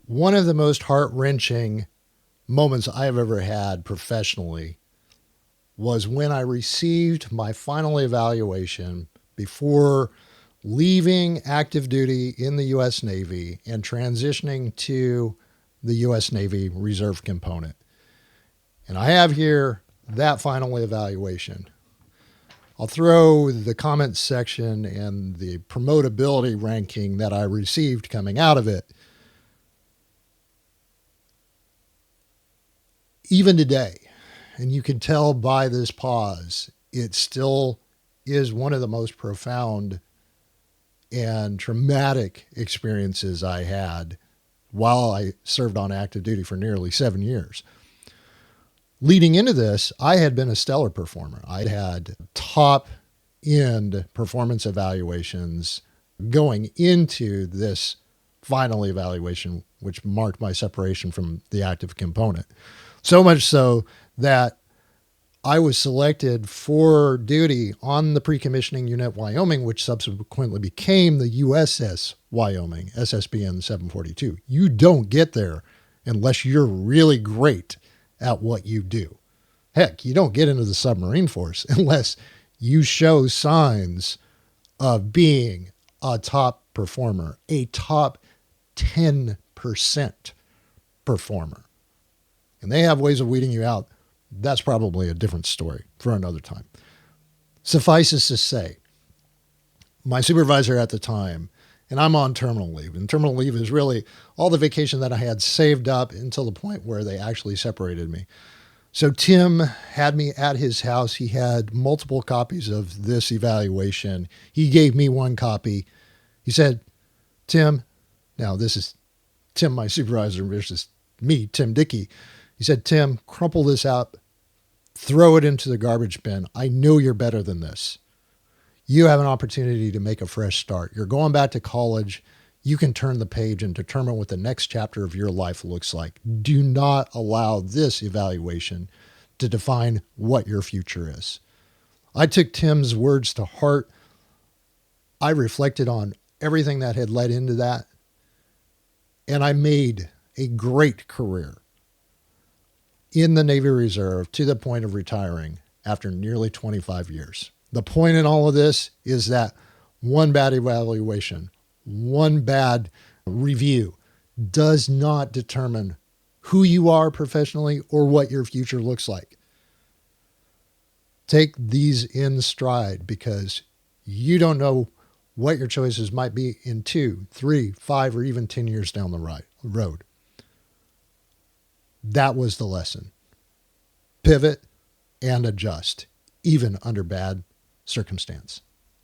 One of the most heart-wrenching moments I've ever had professionally was when I received my final evaluation before leaving active duty in the U.S. Navy and transitioning to the U.S. Navy Reserve component. And I have here that final evaluation. I'll throw the comments section and the promotability ranking that I received coming out of it. Even today, and you can tell by this pause, it still is one of the most profound and traumatic experiences I had while I served on active duty for nearly 7 years. Leading into this, I had been a stellar performer. I had top end performance evaluations going into this final evaluation, which marked my separation from the active component. So much so that I was selected for duty on the pre-commissioning unit Wyoming, which subsequently became the USS Wyoming, SSBN 742. You don't get there unless you're really great at what you do. Heck, you don't get into the submarine force unless you show signs of being a top performer, a top 10% performer. And they have ways of weeding you out. That's probably a different story for another time. Suffices to say, my supervisor at the time, and I'm on terminal leave, and terminal leave is really all the vacation that I had saved up until the point where they actually separated me. So Tim had me at his house. He had multiple copies of this evaluation. He gave me one copy. He said, Tim, now this is Tim, my supervisor, versus me, Tim Dickey. He said, Tim, crumple this out, throw it into the garbage bin. I know you're better than this. You have an opportunity to make a fresh start. You're going back to college. You can turn the page and determine what the next chapter of your life looks like. Do not allow this evaluation to define what your future is. I took Tim's words to heart. I reflected on everything that had led into that, and I made a great career in the Navy Reserve to the point of retiring after nearly 25 years. The point in all of this is that one bad evaluation, one bad review does not determine who you are professionally or what your future looks like. Take these in stride because you don't know what your choices might be in 2, 3, 5, or even 10 years down the road. That was the lesson. Pivot and adjust, even under bad circumstance.